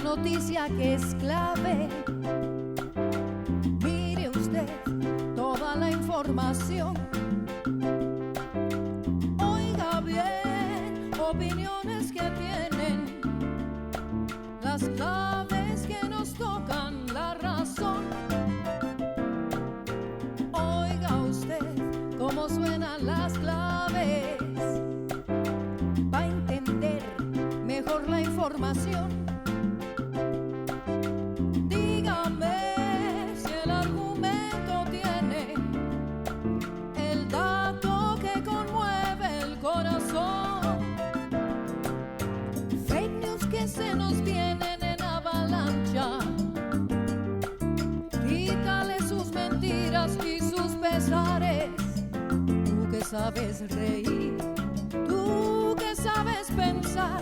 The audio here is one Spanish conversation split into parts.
noticia que es clave. Mire usted toda la información. Oiga bien, opiniones que tienen las claves que nos tocan la razón. Oiga usted cómo suenan las claves para entender mejor la información. Dígame si el argumento tiene el dato que conmueve el corazón. Fake news que se nos vienen en avalancha. Quítale sus mentiras y sus pesares. Tú que sabes reír, tú que sabes pensar,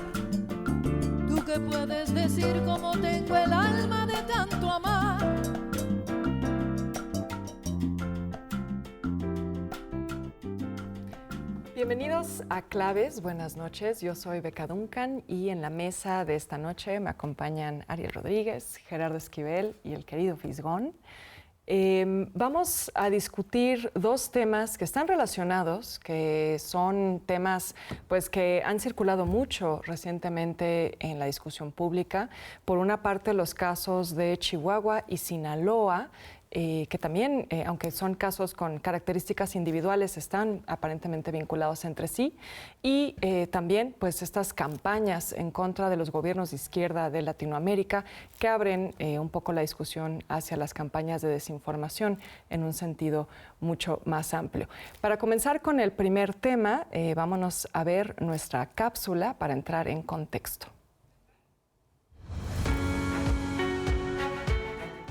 tú que puedes decir cómo tengo el alma de tanto amar. Bienvenidos a Claves, buenas noches, yo soy Beca Duncan y en la mesa de esta noche me acompañan Ariel Rodríguez, Gerardo Esquivel y el querido Fisgón. Vamos a discutir dos temas que están relacionados, que son temas pues, que han circulado mucho recientemente en la discusión pública. Por una parte, los casos de Chihuahua y Sinaloa, que también, aunque son casos con características individuales, están aparentemente vinculados entre sí. Y también pues, estas campañas en contra de los gobiernos de izquierda de Latinoamérica que abren un poco la discusión hacia las campañas de desinformación en un sentido mucho más amplio. Para comenzar con el primer tema, vámonos a ver nuestra cápsula para entrar en contexto.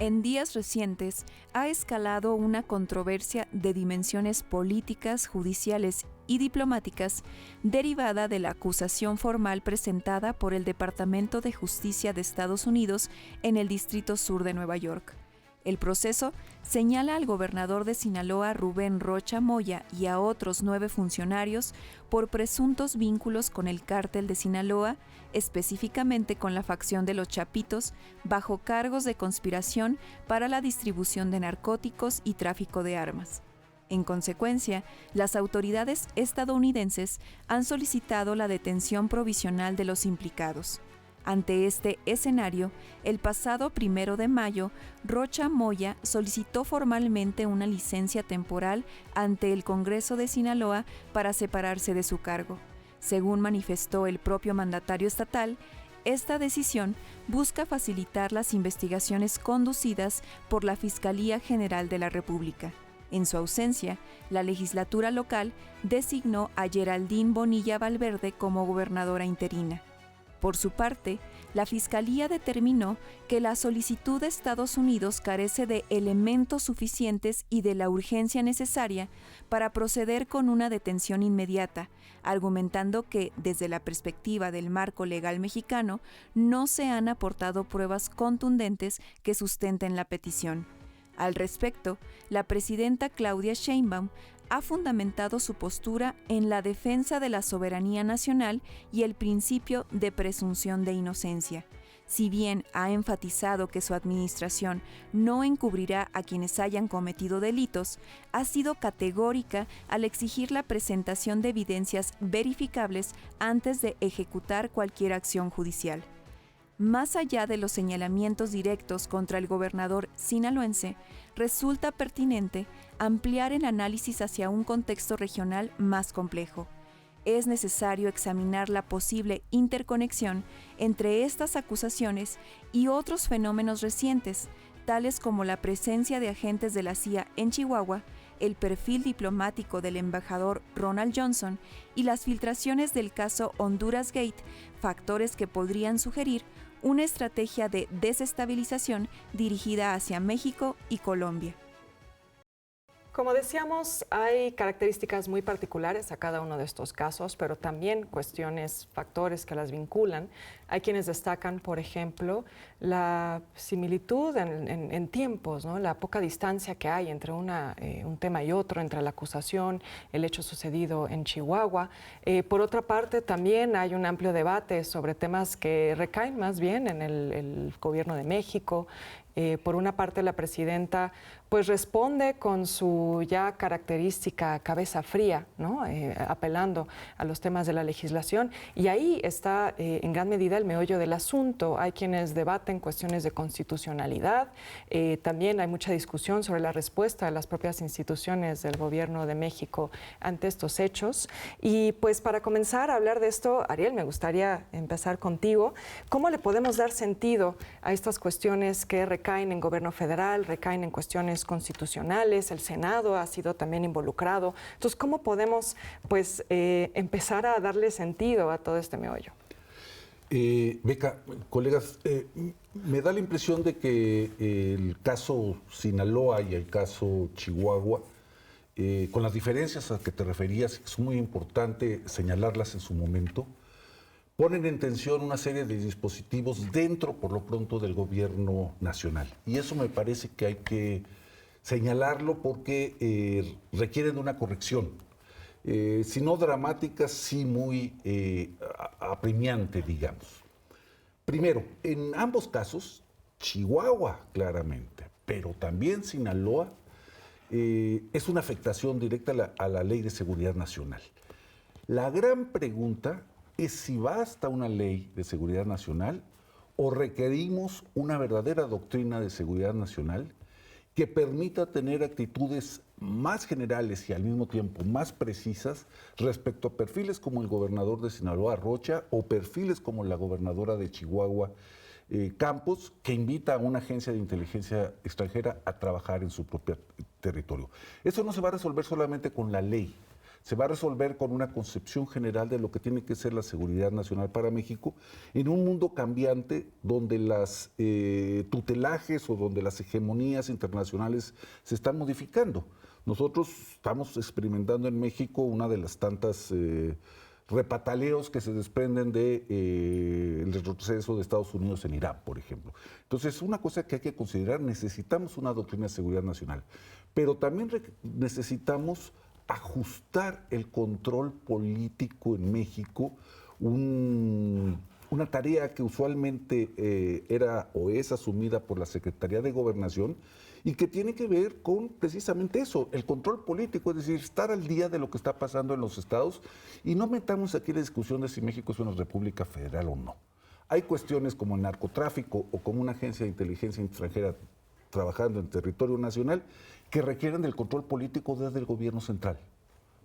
En días recientes ha escalado una controversia de dimensiones políticas, judiciales y diplomáticas derivada de la acusación formal presentada por el Departamento de Justicia de Estados Unidos en el Distrito Sur de Nueva York. El proceso señala al gobernador de Sinaloa, Rubén Rocha Moya, y a otros 9 funcionarios por presuntos vínculos con el cártel de Sinaloa, específicamente con la facción de los Chapitos, bajo cargos de conspiración para la distribución de narcóticos y tráfico de armas. En consecuencia, las autoridades estadounidenses han solicitado la detención provisional de los implicados. Ante este escenario, el pasado 1 de mayo, Rocha Moya solicitó formalmente una licencia temporal ante el Congreso de Sinaloa para separarse de su cargo. Según manifestó el propio mandatario estatal, esta decisión busca facilitar las investigaciones conducidas por la Fiscalía General de la República. En su ausencia, la legislatura local designó a Geraldine Bonilla Valverde como gobernadora interina. Por su parte, la Fiscalía determinó que la solicitud de Estados Unidos carece de elementos suficientes y de la urgencia necesaria para proceder con una detención inmediata, argumentando que, desde la perspectiva del marco legal mexicano, no se han aportado pruebas contundentes que sustenten la petición. Al respecto, la presidenta Claudia Sheinbaum ha fundamentado su postura en la defensa de la soberanía nacional y el principio de presunción de inocencia. Si bien ha enfatizado que su administración no encubrirá a quienes hayan cometido delitos, ha sido categórica al exigir la presentación de evidencias verificables antes de ejecutar cualquier acción judicial. Más allá de los señalamientos directos contra el gobernador sinaloense, resulta pertinente ampliar el análisis hacia un contexto regional más complejo. Es necesario examinar la posible interconexión entre estas acusaciones y otros fenómenos recientes, tales como la presencia de agentes de la CIA en Chihuahua, el perfil diplomático del embajador Ronald Johnson y las filtraciones del caso Honduras Gate, factores que podrían sugerir una estrategia de desestabilización dirigida hacia México y Colombia. Como decíamos, hay características muy particulares a cada uno de estos casos, pero también cuestiones, factores que las vinculan. Hay quienes destacan, por ejemplo, la similitud en tiempos, ¿no? La poca distancia que hay entre un tema y otro, entre la acusación, el hecho sucedido en Chihuahua. Por otra parte, también hay un amplio debate sobre temas que recaen más bien en el gobierno de México. Por una parte, la presidenta pues responde con su ya característica cabeza fría, ¿no? Apelando a los temas de la legislación, y ahí está en gran medida el meollo del asunto. Hay quienes debaten cuestiones de constitucionalidad, también hay mucha discusión sobre la respuesta de las propias instituciones del gobierno de México ante estos hechos. Y pues para comenzar a hablar de esto, Ariel, me gustaría empezar contigo. ¿Cómo le podemos dar sentido a estas cuestiones que recaen en gobierno federal, recaen en cuestiones constitucionales? El Senado ha sido también involucrado. Entonces, ¿cómo podemos pues, empezar a darle sentido a todo este meollo? Beca, colegas, me da la impresión de que el caso Sinaloa y el caso Chihuahua, con las diferencias a que te referías, es muy importante señalarlas en su momento, ponen en tensión una serie de dispositivos dentro, por lo pronto, del gobierno nacional. Y eso me parece que hay que señalarlo porque requieren de una corrección. Si no dramática, sí muy apremiante, digamos. Primero, en ambos casos, Chihuahua claramente, pero también Sinaloa, es una afectación directa a la Ley de Seguridad Nacional. La gran pregunta es si basta una ley de seguridad nacional o requerimos una verdadera doctrina de seguridad nacional que permita tener actitudes más generales y al mismo tiempo más precisas respecto a perfiles como el gobernador de Sinaloa, Rocha, o perfiles como la gobernadora de Chihuahua, Campos, que invita a una agencia de inteligencia extranjera a trabajar en su propio territorio. Eso no se va a resolver solamente con la ley. Se va a resolver con una concepción general de lo que tiene que ser la seguridad nacional para México en un mundo cambiante donde las tutelajes o donde las hegemonías internacionales se están modificando. Nosotros estamos experimentando en México una de las tantas repataleos que se desprenden del retroceso de Estados Unidos en Irán, por ejemplo. Entonces, una cosa que hay que considerar, necesitamos una doctrina de seguridad nacional, pero también necesitamos ajustar el control político en México, una tarea que usualmente era o es asumida por la Secretaría de Gobernación y que tiene que ver con precisamente eso, el control político, es decir, estar al día de lo que está pasando en los estados y no metamos aquí la discusión de si México es una república federal o no. Hay cuestiones como el narcotráfico o como una agencia de inteligencia extranjera trabajando en territorio nacional que requieren del control político desde el gobierno central,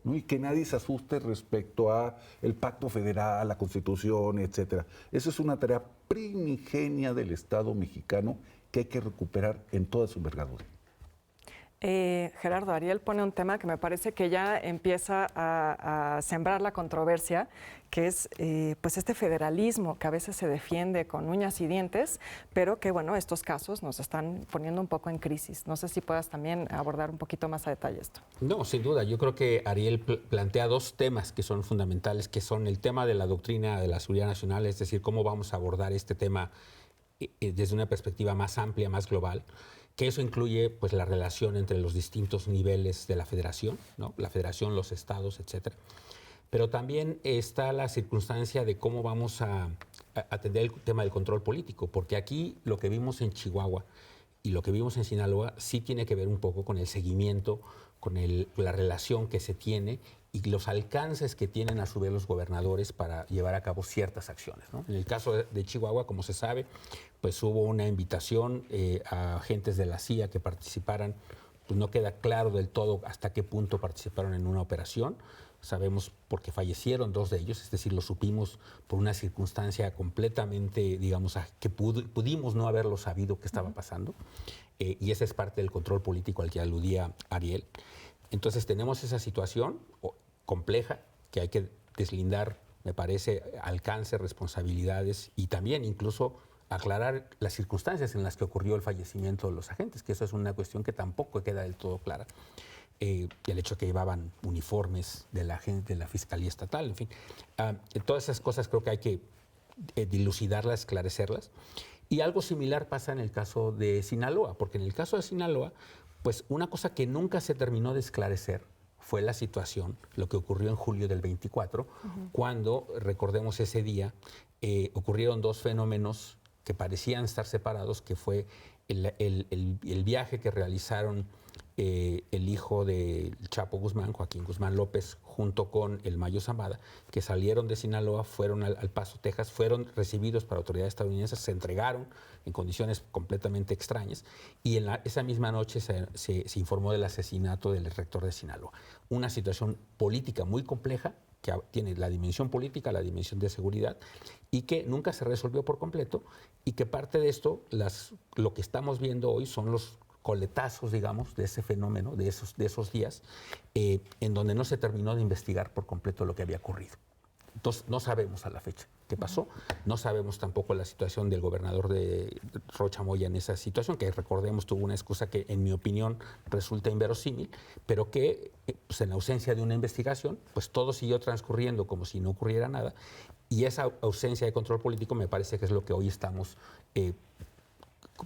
¿no? Y que nadie se asuste respecto a el pacto federal, la Constitución, etcétera. Eso es una tarea primigenia del Estado mexicano que hay que recuperar en toda su envergadura. Gerardo, Ariel pone un tema que me parece que ya empieza a sembrar la controversia, que es pues este federalismo que a veces se defiende con uñas y dientes, pero que bueno, estos casos nos están poniendo un poco en crisis. No sé si puedas también abordar un poquito más a detalle esto. No, sin duda. Yo creo que Ariel plantea dos temas que son fundamentales, que son el tema de la doctrina de la seguridad nacional, es decir, cómo vamos a abordar este tema desde una perspectiva más amplia, más global, que eso incluye pues, la relación entre los distintos niveles de la federación, ¿no? La federación, los estados, etcétera. Pero también está la circunstancia de cómo vamos a atender el tema del control político, porque aquí lo que vimos en Chihuahua y lo que vimos en Sinaloa sí tiene que ver un poco con el seguimiento, con la relación que se tiene y los alcances que tienen a su vez los gobernadores para llevar a cabo ciertas acciones, ¿no? En el caso de Chihuahua, como se sabe, pues hubo una invitación a agentes de la CIA que participaran, pues no queda claro del todo hasta qué punto participaron en una operación. Sabemos porque fallecieron dos de ellos, es decir, lo supimos por una circunstancia completamente, digamos, que pudimos no haberlo sabido qué estaba pasando. Y esa es parte del control político al que aludía Ariel. Entonces tenemos esa situación compleja que hay que deslindar, me parece, alcance, responsabilidades y también incluso aclarar las circunstancias en las que ocurrió el fallecimiento de los agentes, que eso es una cuestión que tampoco queda del todo clara. y el hecho que llevaban uniformes de la gente de la Fiscalía Estatal, en fin. Todas esas cosas creo que hay que dilucidarlas, esclarecerlas. Y algo similar pasa en el caso de Sinaloa, porque en el caso de Sinaloa, pues una cosa que nunca se terminó de esclarecer fue la situación, lo que ocurrió en julio del 24, cuando, recordemos ese día, ocurrieron dos fenómenos que parecían estar separados, que fue el viaje que realizaron el hijo del Chapo Guzmán, Joaquín Guzmán López, junto con el Mayo Zambada, que salieron de Sinaloa, fueron al Paso, Texas, fueron recibidos por autoridades estadounidenses, se entregaron en condiciones completamente extrañas, y esa misma noche se informó del asesinato del rector de Sinaloa. Una situación política muy compleja, que tiene la dimensión política, la dimensión de seguridad, y que nunca se resolvió por completo, y que parte de esto, lo que estamos viendo hoy son los coletazos, digamos, de ese fenómeno, de esos días, en donde no se terminó de investigar por completo lo que había ocurrido. Entonces, no sabemos a la fecha qué pasó, no sabemos tampoco la situación del gobernador de Rocha Moya en esa situación, que recordemos tuvo una excusa que, en mi opinión, resulta inverosímil, pero que, pues, en ausencia de una investigación, pues todo siguió transcurriendo como si no ocurriera nada, y esa ausencia de control político me parece que es lo que hoy estamos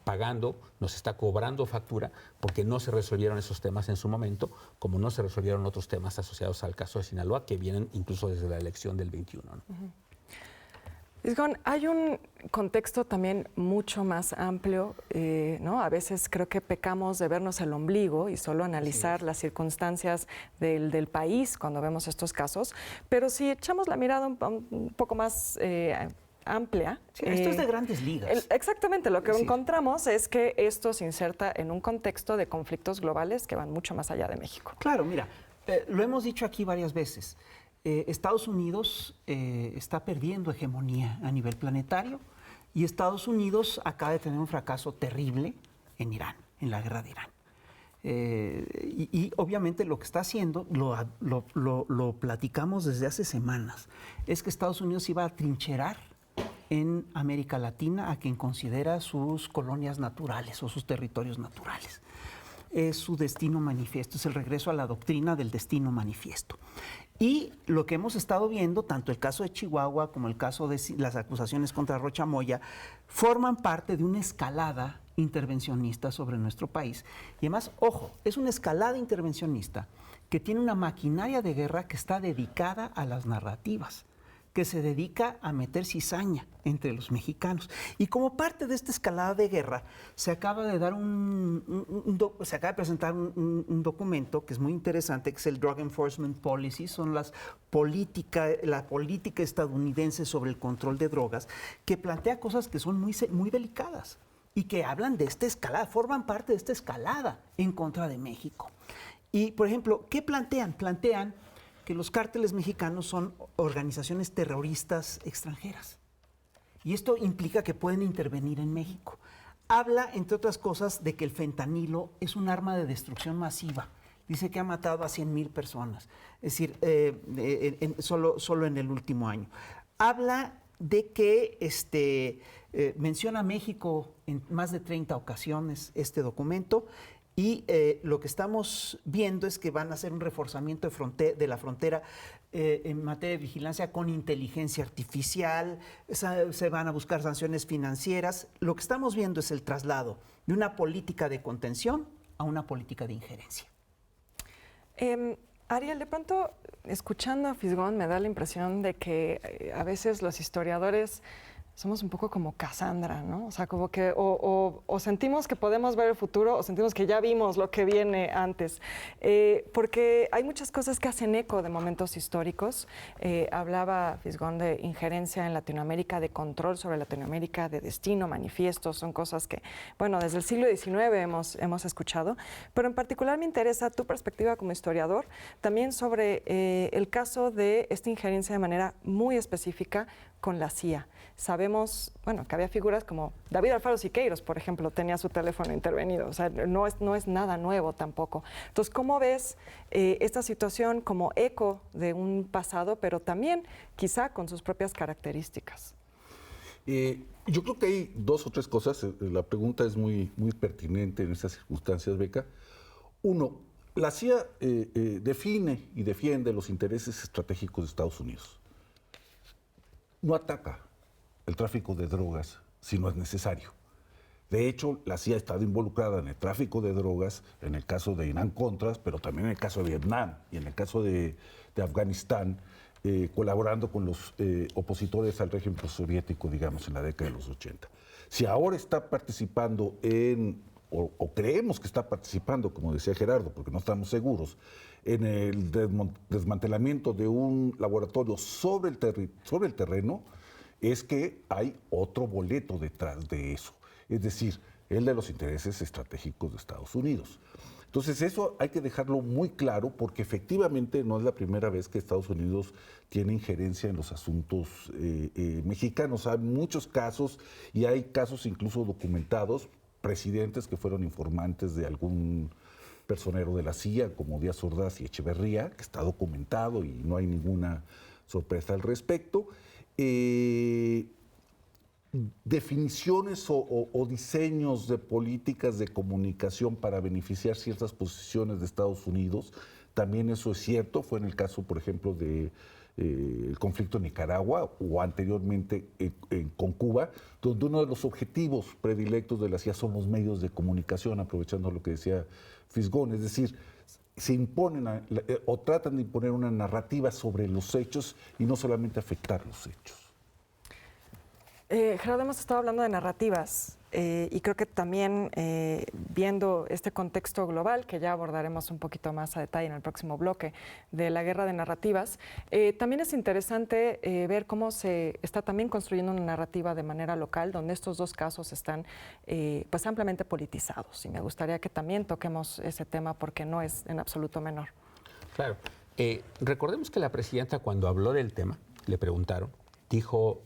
pagando, nos está cobrando factura, porque no se resolvieron esos temas en su momento, como no se resolvieron otros temas asociados al caso de Sinaloa, que vienen incluso desde la elección del 21. ¿no? Fisgón, hay un contexto también mucho más amplio, ¿no? A veces creo que pecamos de vernos el ombligo y solo analizar las circunstancias del país cuando vemos estos casos, pero si echamos la mirada un poco más amplia. Sí, esto es de grandes ligas. Exactamente, lo que encontramos es que esto se inserta en un contexto de conflictos globales que van mucho más allá de México. Claro, mira, lo hemos dicho aquí varias veces. Estados Unidos está perdiendo hegemonía a nivel planetario y Estados Unidos acaba de tener un fracaso terrible en Irán, en la guerra de Irán. Y obviamente lo que está haciendo, lo platicamos desde hace semanas, es que Estados Unidos iba a trincherar en América Latina a quien considera sus colonias naturales o sus territorios naturales. Es su destino manifiesto, es el regreso a la doctrina del destino manifiesto. Y lo que hemos estado viendo, tanto el caso de Chihuahua como el caso de las acusaciones contra Rocha Moya, forman parte de una escalada intervencionista sobre nuestro país. Y además, ojo, es una escalada intervencionista que tiene una maquinaria de guerra que está dedicada a las narrativas, que se dedica a meter cizaña entre los mexicanos. Y como parte de esta escalada de guerra, se acaba de dar se acaba de presentar un documento que es muy interesante, que es el Drug Enforcement Policy, son la política estadounidense sobre el control de drogas, que plantea cosas que son muy delicadas y que hablan de esta escalada, forman parte de esta escalada en contra de México. Y, por ejemplo, ¿qué plantean? Plantean que los cárteles mexicanos son organizaciones terroristas extranjeras. Y esto implica que pueden intervenir en México. Habla, entre otras cosas, de que el fentanilo es un arma de destrucción masiva. Dice que ha matado a 100,000 personas, es decir, solo en el último año. Habla de que menciona a México en más de 30 ocasiones este documento. Y lo que estamos viendo es que van a hacer un reforzamiento de la frontera en materia de vigilancia con inteligencia artificial, se van a buscar sanciones financieras. Lo que estamos viendo es el traslado de una política de contención a una política de injerencia. Ariel, de pronto, escuchando a Fisgón, me da la impresión de que a veces los historiadores somos un poco como Cassandra, ¿no? O sea, como que o sentimos que podemos ver el futuro o sentimos que ya vimos lo que viene antes. Porque hay muchas cosas que hacen eco de momentos históricos. Hablaba Fisgón de injerencia en Latinoamérica, de control sobre Latinoamérica, de destino manifiesto. Son cosas que, bueno, desde el siglo XIX hemos escuchado. Pero en particular me interesa tu perspectiva como historiador también sobre el caso de esta injerencia de manera muy específica con la CIA. Sabemos, bueno, que había figuras como David Alfaro Siqueiros, por ejemplo, tenía su teléfono intervenido, o sea, no es nada nuevo tampoco. Entonces, ¿cómo ves esta situación como eco de un pasado, pero también quizá con sus propias características? Yo creo que hay dos o tres cosas. La pregunta es muy pertinente en estas circunstancias, Beca. Uno, La CIA define y defiende los intereses estratégicos de Estados Unidos. No ataca el tráfico de drogas si no es necesario. De hecho, la CIA ha estado involucrada en el tráfico de drogas, en el caso de Irán-Contras, pero también en el caso de Vietnam y en el caso de Afganistán, colaborando con los opositores al régimen soviético, digamos, en la década de los 80. Si ahora está participando o creemos que está participando, como decía Gerardo, porque no estamos seguros, en el desmantelamiento de un laboratorio sobre el terreno, es que hay otro boleto detrás de eso. Es decir, el de los intereses estratégicos de Estados Unidos. Entonces eso hay que dejarlo muy claro porque efectivamente no es la primera vez que Estados Unidos tiene injerencia en los asuntos mexicanos. Hay muchos casos y hay casos incluso documentados, presidentes que fueron informantes de algún personero de la CIA como Díaz Ordaz y Echeverría, que está documentado y no hay ninguna sorpresa al respecto. Definiciones o diseños de políticas de comunicación para beneficiar ciertas posiciones de Estados Unidos, también eso es cierto, fue en el caso, por ejemplo, de el conflicto en Nicaragua o anteriormente con Cuba, donde uno de los objetivos predilectos de la CIA son los medios de comunicación, aprovechando lo que decía Fisgón, es decir, se imponen o tratan de imponer una narrativa sobre los hechos y no solamente afectar los hechos. Gerardo, hemos estado hablando de narrativas y creo que también viendo este contexto global, que ya abordaremos un poquito más a detalle en el próximo bloque, de la guerra de narrativas, también es interesante ver cómo se está también construyendo una narrativa de manera local, donde estos dos casos están pues ampliamente politizados. Y me gustaría que también toquemos ese tema porque no es en absoluto menor. Claro. Recordemos que la presidenta, cuando habló del tema, le preguntaron, dijo...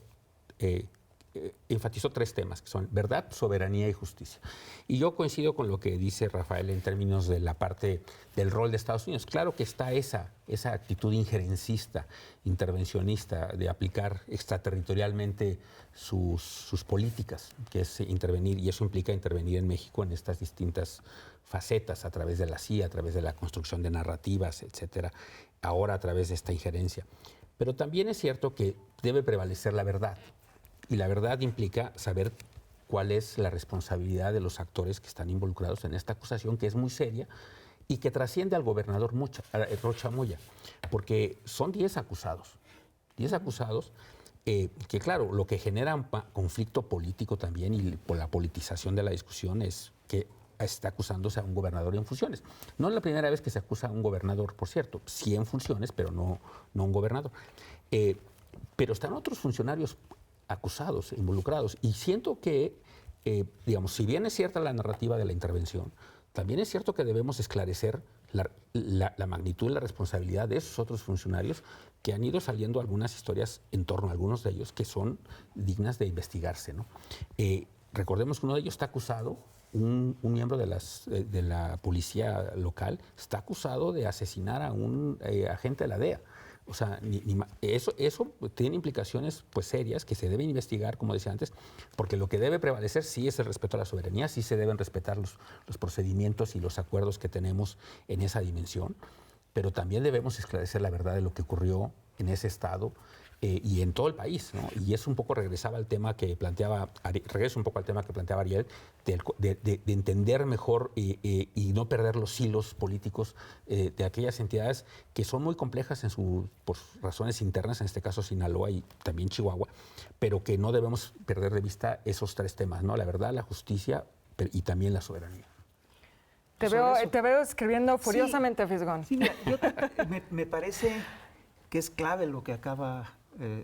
enfatizó tres temas, que son verdad, soberanía y justicia. Y yo coincido con lo que dice Rafael en términos de la parte del rol de Estados Unidos. Claro que está esa actitud injerencista, intervencionista, de aplicar extraterritorialmente sus políticas, que es intervenir, y eso implica intervenir en México en estas distintas facetas, a través de la CIA, a través de la construcción de narrativas, etcétera, ahora a través de esta injerencia. Pero también es cierto que debe prevalecer la verdad. Y la verdad implica saber cuál es la responsabilidad de los actores que están involucrados en esta acusación, que es muy seria y que trasciende al gobernador Rocha Moya, porque son 10 acusados. 10 acusados que, claro, lo que genera un conflicto político también y por la politización de la discusión es que está acusándose a un gobernador en funciones. No es la primera vez que se acusa a un gobernador, por cierto, sí en funciones, pero no un gobernador. Pero están otros funcionarios acusados, involucrados. Y siento que, digamos, si bien es cierta la narrativa de la intervención, también es cierto que debemos esclarecer la magnitud y la responsabilidad de esos otros funcionarios que han ido saliendo algunas historias en torno a algunos de ellos que son dignas de investigarse, ¿no? Recordemos que uno de ellos está acusado, un miembro de la policía local, está acusado de asesinar a un agente de la DEA. O sea, eso tiene implicaciones pues serias que se deben investigar, como decía antes, porque lo que debe prevalecer sí es el respeto a la soberanía, sí se deben respetar los procedimientos y los acuerdos que tenemos en esa dimensión, pero también debemos esclarecer la verdad de lo que ocurrió en ese estado y en todo el país, ¿no? Y eso un poco regreso un poco al tema que planteaba Ariel, de entender mejor y no perder los hilos políticos de aquellas entidades que son muy complejas por razones internas, en este caso Sinaloa y también Chihuahua, pero que no debemos perder de vista esos tres temas, ¿no? La verdad, la justicia y también la soberanía. Te veo escribiendo furiosamente, sí, Fisgón. Sí, mira, me parece que es clave lo que acaba de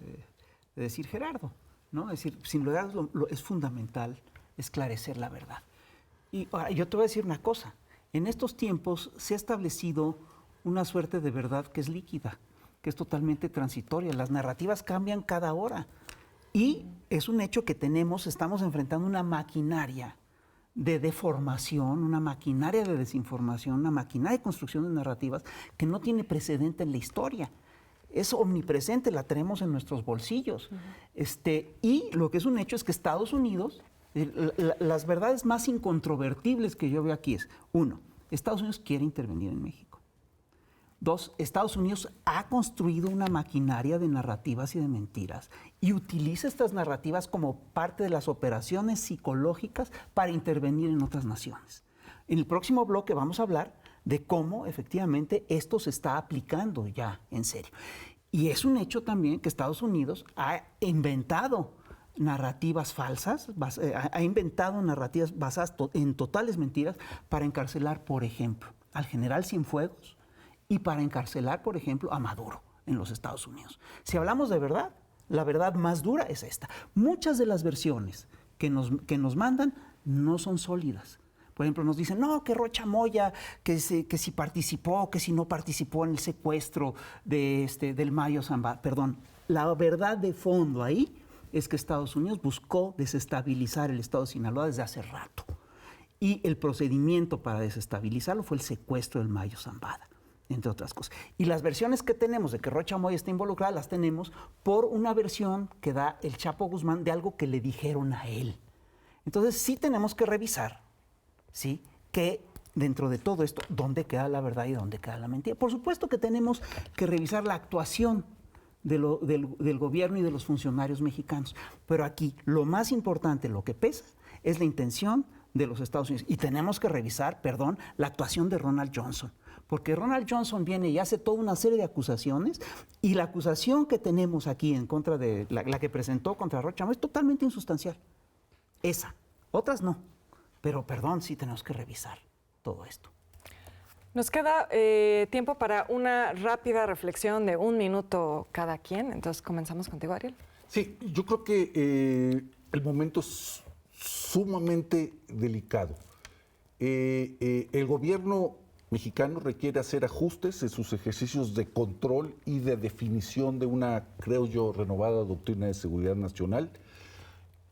decir Gerardo, ¿no? Es decir, sin lugar es fundamental esclarecer la verdad. Y ahora, yo te voy a decir una cosa. En estos tiempos se ha establecido una suerte de verdad que es líquida, que es totalmente transitoria. Las narrativas cambian cada hora. Y es un hecho que estamos enfrentando una maquinaria de deformación, una maquinaria de desinformación, una maquinaria de construcción de narrativas que no tiene precedente en la historia. Es omnipresente, la tenemos en nuestros bolsillos. Y lo que es un hecho es que Estados Unidos, las verdades más incontrovertibles que yo veo aquí es, uno, Estados Unidos quiere intervenir en México. 2, Estados Unidos ha construido una maquinaria de narrativas y de mentiras y utiliza estas narrativas como parte de las operaciones psicológicas para intervenir en otras naciones. En el próximo bloque vamos a hablar de cómo efectivamente esto se está aplicando ya en serio. Y es un hecho también que Estados Unidos ha inventado narrativas falsas, ha inventado narrativas basadas en totales mentiras para encarcelar, por ejemplo, al general Cienfuegos y para encarcelar, por ejemplo, a Maduro en los Estados Unidos. Si hablamos de verdad, la verdad más dura es esta. Muchas de las versiones que nos mandan no son sólidas. Por ejemplo, nos dicen, no, que Rocha Moya, que si participó, que si no participó en el secuestro del Mayo Zambada. Perdón, la verdad de fondo ahí es que Estados Unidos buscó desestabilizar el estado de Sinaloa desde hace rato. Y el procedimiento para desestabilizarlo fue el secuestro del Mayo Zambada, entre otras cosas. Y las versiones que tenemos de que Rocha Moya está involucrada, las tenemos por una versión que da el Chapo Guzmán de algo que le dijeron a él. Entonces sí tenemos que revisar, ¿sí?, que dentro de todo esto, ¿dónde queda la verdad y dónde queda la mentira? Por supuesto que tenemos que revisar la actuación del gobierno y de los funcionarios mexicanos. Pero aquí lo más importante, lo que pesa, es la intención de los Estados Unidos. Y tenemos que revisar, la actuación de Ronald Johnson. Porque Ronald Johnson viene y hace toda una serie de acusaciones, y la acusación que tenemos aquí en contra de la que presentó contra Rocha Moya es totalmente insustancial. Esa. Otras no. Pero sí tenemos que revisar todo esto. Nos queda tiempo para una rápida reflexión de 1 minuto cada quien. Entonces, comenzamos contigo, Ariel. Sí, yo creo que el momento es sumamente delicado. El gobierno mexicano requiere hacer ajustes en sus ejercicios de control y de definición de una, creo yo, renovada doctrina de seguridad nacional,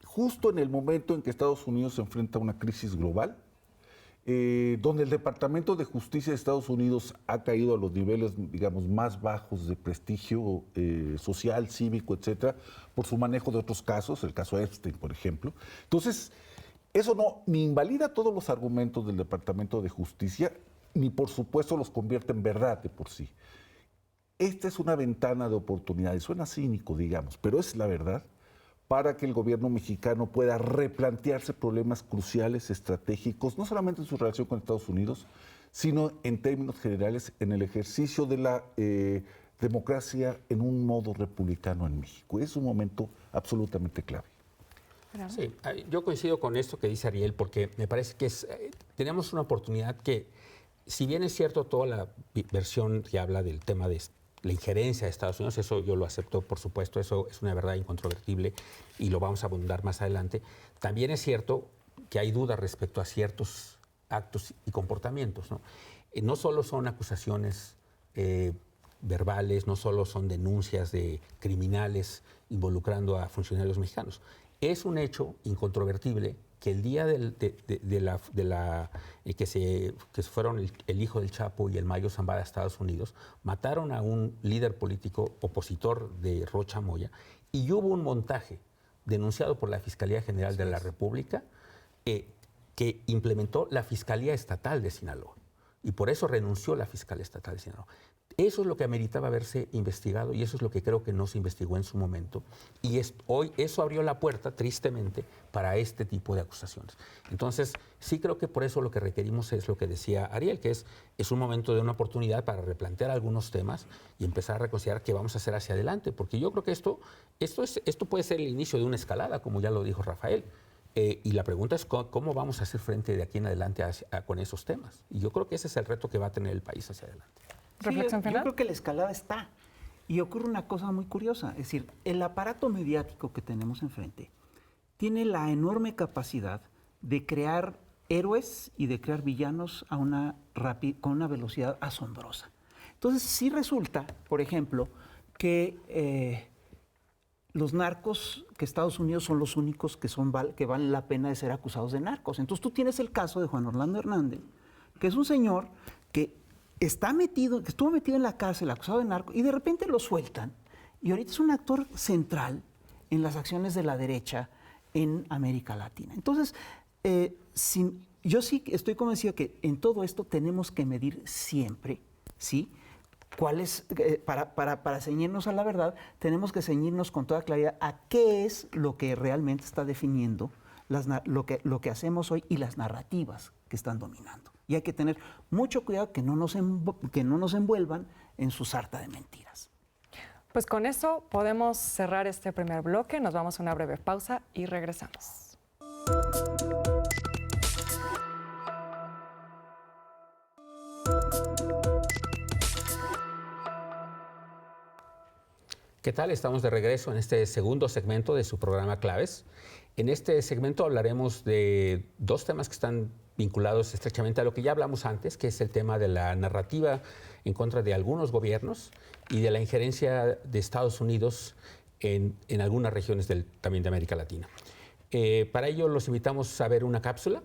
justo en el momento en que Estados Unidos se enfrenta a una crisis global, donde el Departamento de Justicia de Estados Unidos ha caído a los niveles, digamos, más bajos de prestigio social, cívico, etcétera, por su manejo de otros casos, el caso Epstein, por ejemplo. Entonces, eso no ni invalida todos los argumentos del Departamento de Justicia, ni por supuesto los convierte en verdad de por sí. Esta es una ventana de oportunidades, suena cínico, digamos, pero es la verdad, para que el gobierno mexicano pueda replantearse problemas cruciales, estratégicos, no solamente en su relación con Estados Unidos, sino en términos generales en el ejercicio de la democracia en un modo republicano en México. Es un momento absolutamente clave. Sí, yo coincido con esto que dice Ariel, porque me parece que tenemos una oportunidad que, si bien es cierto toda la versión que habla del tema de la injerencia de Estados Unidos, eso yo lo acepto, por supuesto, eso es una verdad incontrovertible y lo vamos a abundar más adelante. También es cierto que hay dudas respecto a ciertos actos y comportamientos, ¿no? No solo son acusaciones verbales, no solo son denuncias de criminales involucrando a funcionarios mexicanos. Es un hecho incontrovertible que el día que se fueron el hijo del Chapo y el Mayo Zambada a Estados Unidos, mataron a un líder político opositor de Rocha Moya, y hubo un montaje denunciado por la Fiscalía General de la República que implementó la Fiscalía Estatal de Sinaloa, y por eso renunció la Fiscalía Estatal de Sinaloa. Eso es lo que ameritaba haberse investigado, y eso es lo que creo que no se investigó en su momento. Y hoy eso abrió la puerta, tristemente, para este tipo de acusaciones. Entonces, sí creo que por eso lo que requerimos es lo que decía Ariel, que es un momento de una oportunidad para replantear algunos temas y empezar a reconsiderar qué vamos a hacer hacia adelante. Porque yo creo que esto puede ser el inicio de una escalada, como ya lo dijo Rafael. Y la pregunta es cómo vamos a hacer frente de aquí en adelante con esos temas. Y yo creo que ese es el reto que va a tener el país hacia adelante. Sí, yo creo que la escalada está. Y ocurre una cosa muy curiosa. Es decir, el aparato mediático que tenemos enfrente tiene la enorme capacidad de crear héroes y de crear villanos con una velocidad asombrosa. Entonces, sí resulta, por ejemplo, que los narcos, que Estados Unidos son los únicos que valen la pena de ser acusados de narcos. Entonces, tú tienes el caso de Juan Orlando Hernández, que es un señor que estuvo metido en la cárcel acusado de narco, y de repente lo sueltan, y ahorita es un actor central en las acciones de la derecha en América Latina. Entonces, yo sí estoy convencido que en todo esto tenemos que medir siempre, ¿sí? Para ceñirnos a la verdad, tenemos que ceñirnos con toda claridad a qué es lo que realmente está definiendo lo que hacemos hoy y las narrativas que están dominando. Y hay que tener mucho cuidado que no nos envuelvan en su sarta de mentiras. Pues con eso podemos cerrar este primer bloque. Nos vamos a una breve pausa y regresamos. ¿Qué tal? Estamos de regreso en este segundo segmento de su programa Claves. En este segmento hablaremos de dos temas que están vinculados estrechamente a lo que ya hablamos antes, que es el tema de la narrativa en contra de algunos gobiernos y de la injerencia de Estados Unidos en algunas regiones también de América Latina. Para ello los invitamos a ver una cápsula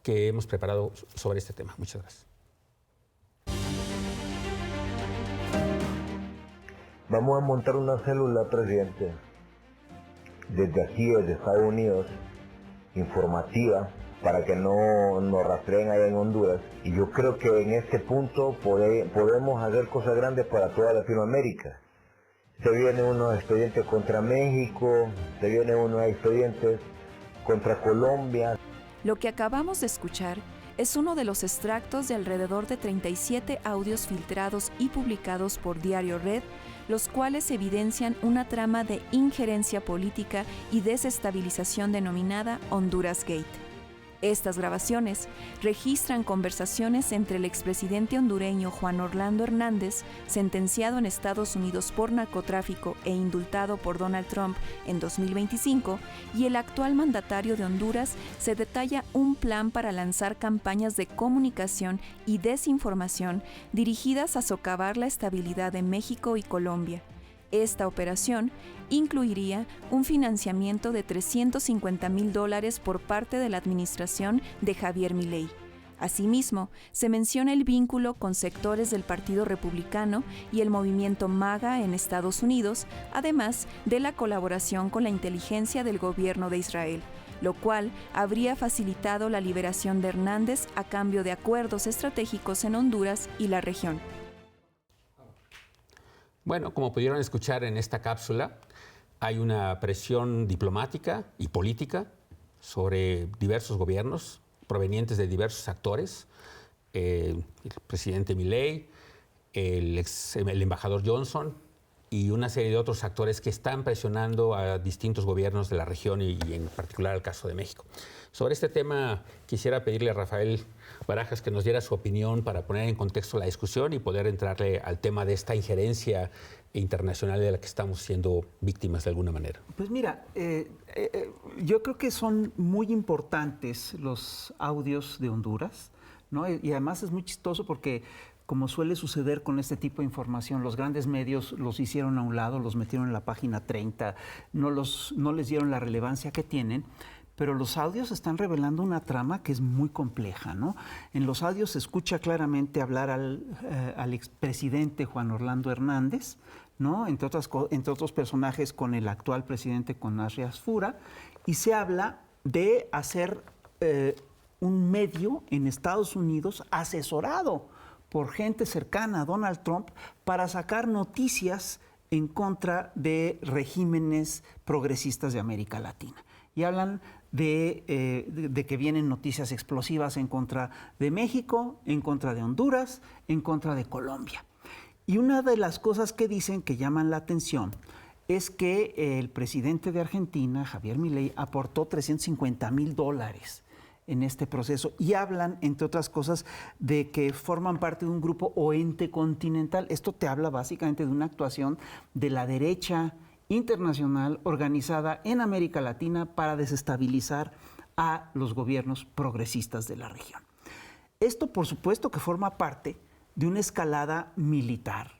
que hemos preparado sobre este tema. Muchas gracias. Vamos a montar una célula, presidente, desde aquí, desde Estados Unidos, informativa, para que no nos rastreen allá en Honduras. Y yo creo que en este punto podemos hacer cosas grandes para toda Latinoamérica. Se vienen unos expedientes contra México, se vienen unos expedientes contra Colombia. Lo que acabamos de escuchar es uno de los extractos de alrededor de 37 audios filtrados y publicados por Diario Red, los cuales evidencian una trama de injerencia política y desestabilización denominada Honduras Gate. Estas grabaciones registran conversaciones entre el expresidente hondureño Juan Orlando Hernández, sentenciado en Estados Unidos por narcotráfico e indultado por Donald Trump en 2025, y el actual mandatario de Honduras. Se detalla un plan para lanzar campañas de comunicación y desinformación dirigidas a socavar la estabilidad de México y Colombia. Esta operación incluiría un financiamiento de $350,000 por parte de la administración de Javier Milei. Asimismo, se menciona el vínculo con sectores del Partido Republicano y el movimiento MAGA en Estados Unidos, además de la colaboración con la inteligencia del gobierno de Israel, lo cual habría facilitado la liberación de Hernández a cambio de acuerdos estratégicos en Honduras y la región. Bueno, como pudieron escuchar en esta cápsula, hay una presión diplomática y política sobre diversos gobiernos provenientes de diversos actores, el presidente Milei, el embajador Johnson y una serie de otros actores que están presionando a distintos gobiernos de la región y en particular al caso de México. Sobre este tema quisiera pedirle a Rafael Barajas que nos diera su opinión para poner en contexto la discusión y poder entrarle al tema de esta injerencia internacional de la que estamos siendo víctimas de alguna manera. Pues mira, yo creo que son muy importantes los audios de Honduras, ¿no? Y además es muy chistoso porque, como suele suceder con este tipo de información, los grandes medios los hicieron a un lado, los metieron en la página 30, no les dieron la relevancia que tienen. Pero los audios están revelando una trama que es muy compleja, ¿no? En los audios se escucha claramente hablar al expresidente Juan Orlando Hernández, ¿no? Entre otros personajes con el actual presidente, con Arias Fura, y se habla de hacer un medio en Estados Unidos asesorado por gente cercana a Donald Trump para sacar noticias en contra de regímenes progresistas de América Latina. Y hablan de que vienen noticias explosivas en contra de México, en contra de Honduras, en contra de Colombia. Y una de las cosas que dicen que llaman la atención es que el presidente de Argentina, Javier Milei, aportó $350,000 en este proceso y hablan, entre otras cosas, de que forman parte de un grupo o ente continental. Esto te habla básicamente de una actuación de la derecha internacional organizada en América Latina para desestabilizar a los gobiernos progresistas de la región. Esto, por supuesto, que forma parte de una escalada militar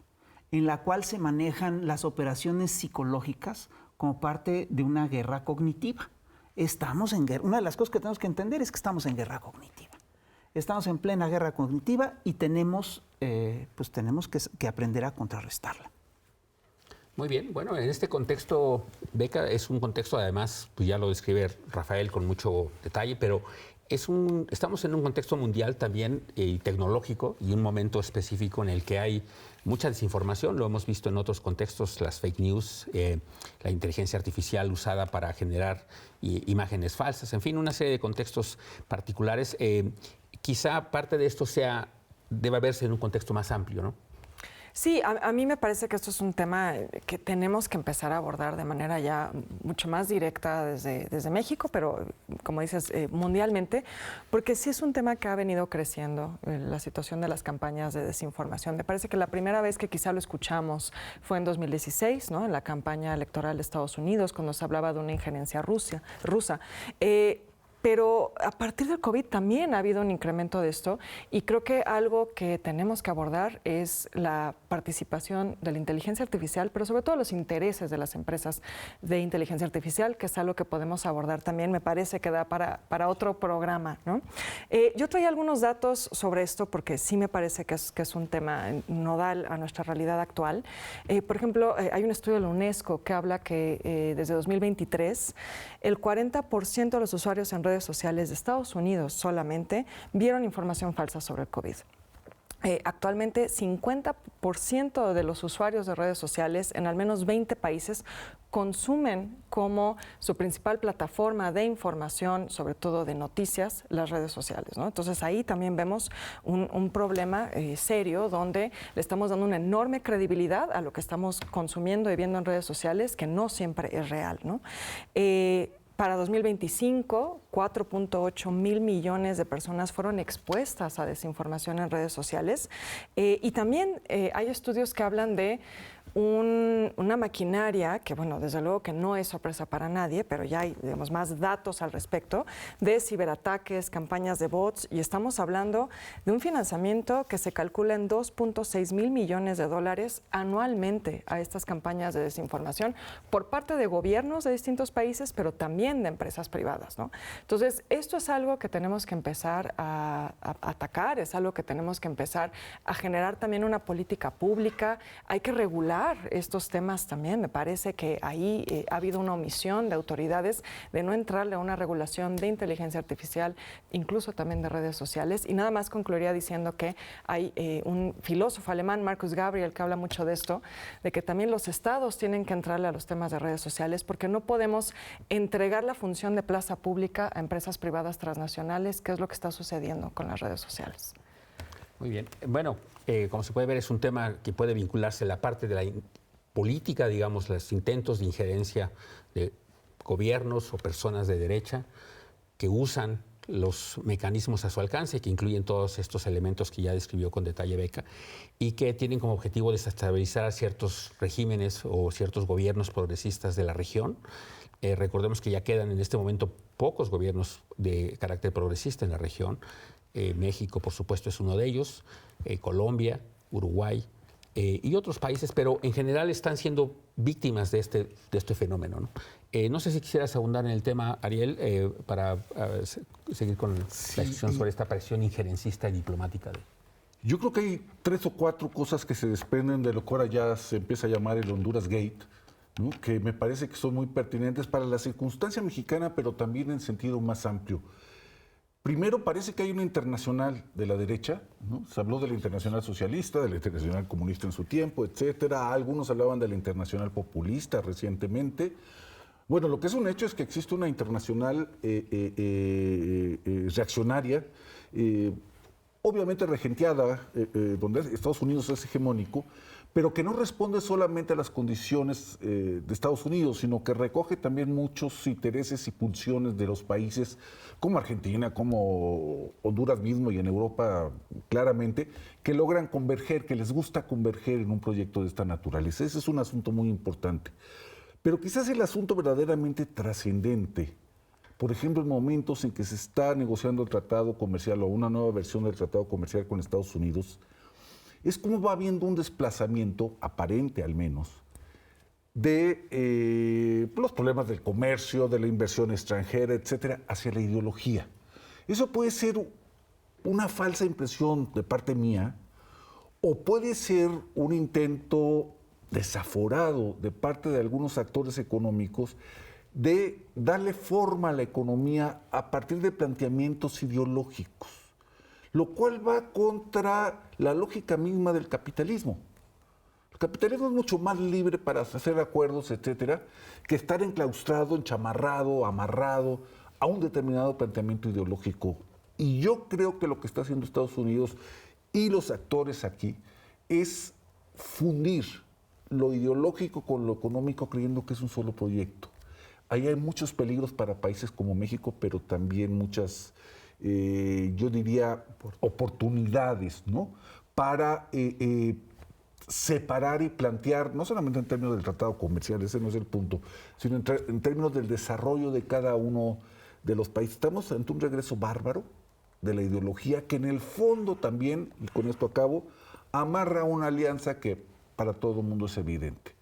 en la cual se manejan las operaciones psicológicas como parte de una guerra cognitiva. Estamos en guerra. Una de las cosas que tenemos que entender es que estamos en guerra cognitiva. Estamos en plena guerra cognitiva y tenemos que aprender a contrarrestarla. Muy bien, bueno, en este contexto, Beca, es un contexto además, pues ya lo describe Rafael con mucho detalle, pero estamos en un contexto mundial también tecnológico y un momento específico en el que hay mucha desinformación. Lo hemos visto en otros contextos, las fake news, la inteligencia artificial usada para generar imágenes falsas, en fin, una serie de contextos particulares. Quizá parte de esto debe verse en un contexto más amplio, ¿no? Sí, a mí me parece que esto es un tema que tenemos que empezar a abordar de manera ya mucho más directa desde México, pero como dices, mundialmente, porque sí es un tema que ha venido creciendo, la situación de las campañas de desinformación. Me parece que la primera vez que quizá lo escuchamos fue en 2016, ¿no? En la campaña electoral de Estados Unidos, cuando se hablaba de una injerencia rusa. Pero a partir del COVID también ha habido un incremento de esto y creo que algo que tenemos que abordar es la participación de la inteligencia artificial, pero sobre todo los intereses de las empresas de inteligencia artificial, que es algo que podemos abordar también, me parece que da para otro programa, ¿no? Yo traía algunos datos sobre esto porque sí me parece que es un tema nodal a nuestra realidad actual. Por ejemplo, hay un estudio de la UNESCO que habla que desde 2023 el 40% de los usuarios en redes sociales de Estados Unidos solamente vieron información falsa sobre el COVID. Actualmente, 50% de los usuarios de redes sociales en al menos 20 países consumen como su principal plataforma de información, sobre todo de noticias, las redes sociales, ¿no? Entonces ahí también vemos un problema serio donde le estamos dando una enorme credibilidad a lo que estamos consumiendo y viendo en redes sociales, que no siempre es real, ¿no? Para 2025, 4.8 mil millones de personas fueron expuestas a desinformación en redes sociales. Y también hay estudios que hablan de una maquinaria que, bueno, desde luego que no es sorpresa para nadie, pero ya hay, digamos, más datos al respecto de ciberataques, campañas de bots, y estamos hablando de un financiamiento que se calcula en 2.6 mil millones de dólares anualmente a estas campañas de desinformación por parte de gobiernos de distintos países, pero también de empresas privadas, ¿no? Entonces, esto es algo que tenemos que empezar a atacar, es algo que tenemos que empezar a generar también una política pública. Hay que regular estos temas también. Me parece que ahí ha habido una omisión de autoridades de no entrarle a una regulación de inteligencia artificial, incluso también de redes sociales. Y nada más concluiría diciendo que hay un filósofo alemán, Marcus Gabriel, que habla mucho de esto, de que también los estados tienen que entrarle a los temas de redes sociales, porque no podemos entregar la función de plaza pública a empresas privadas transnacionales, que es lo que está sucediendo con las redes sociales. Muy bien. Bueno, como se puede ver, es un tema que puede vincularse a la parte de la política, digamos, los intentos de injerencia de gobiernos o personas de derecha que usan los mecanismos a su alcance, que incluyen todos estos elementos que ya describió con detalle Beca, y que tienen como objetivo desestabilizar a ciertos regímenes o ciertos gobiernos progresistas de la región. Recordemos que ya quedan en este momento pocos gobiernos de carácter progresista en la región. México, por supuesto, es uno de ellos, Colombia, Uruguay y otros países, pero en general están siendo víctimas de este fenómeno, ¿no? No sé si quisieras abundar en el tema, Ariel, para seguir con la discusión sobre esta presión injerencista y diplomática. Yo creo que hay 3 o 4 cosas que se desprenden de lo que ahora ya se empieza a llamar el Honduras Gate, ¿no? Que me parece que son muy pertinentes para la circunstancia mexicana, pero también en sentido más amplio. Primero, parece que hay una internacional de la derecha, ¿no? Se habló de la internacional socialista, de la internacional comunista en su tiempo, etcétera. Algunos hablaban de la internacional populista recientemente. Bueno, lo que es un hecho es que existe una internacional reaccionaria, obviamente regenteada, donde Estados Unidos es hegemónico, pero que no responde solamente a las condiciones de Estados Unidos, sino que recoge también muchos intereses y pulsiones de los países como Argentina, como Honduras mismo y en Europa claramente, que logran converger, que les gusta converger en un proyecto de esta naturaleza. Ese es un asunto muy importante. Pero quizás el asunto verdaderamente trascendente, por ejemplo, en momentos en que se está negociando el tratado comercial o una nueva versión del tratado comercial con Estados Unidos, es cómo va habiendo un desplazamiento, aparente al menos, de los problemas del comercio, de la inversión extranjera, etcétera, hacia la ideología. Eso puede ser una falsa impresión de parte mía o puede ser un intento desaforado de parte de algunos actores económicos de darle forma a la economía a partir de planteamientos ideológicos, lo cual va contra la lógica misma del capitalismo. El capitalismo es mucho más libre para hacer acuerdos, etcétera, que estar enclaustrado, enchamarrado, amarrado a un determinado planteamiento ideológico. Y yo creo que lo que está haciendo Estados Unidos y los actores aquí es fundir lo ideológico con lo económico, creyendo que es un solo proyecto. Ahí hay muchos peligros para países como México, pero también muchas, yo diría, oportunidades, ¿no? Para separar y plantear, no solamente en términos del tratado comercial, ese no es el punto, sino en términos del desarrollo de cada uno de los países. Estamos ante un regreso bárbaro de la ideología que en el fondo también, y con esto acabo, amarra una alianza que para todo el mundo es evidente.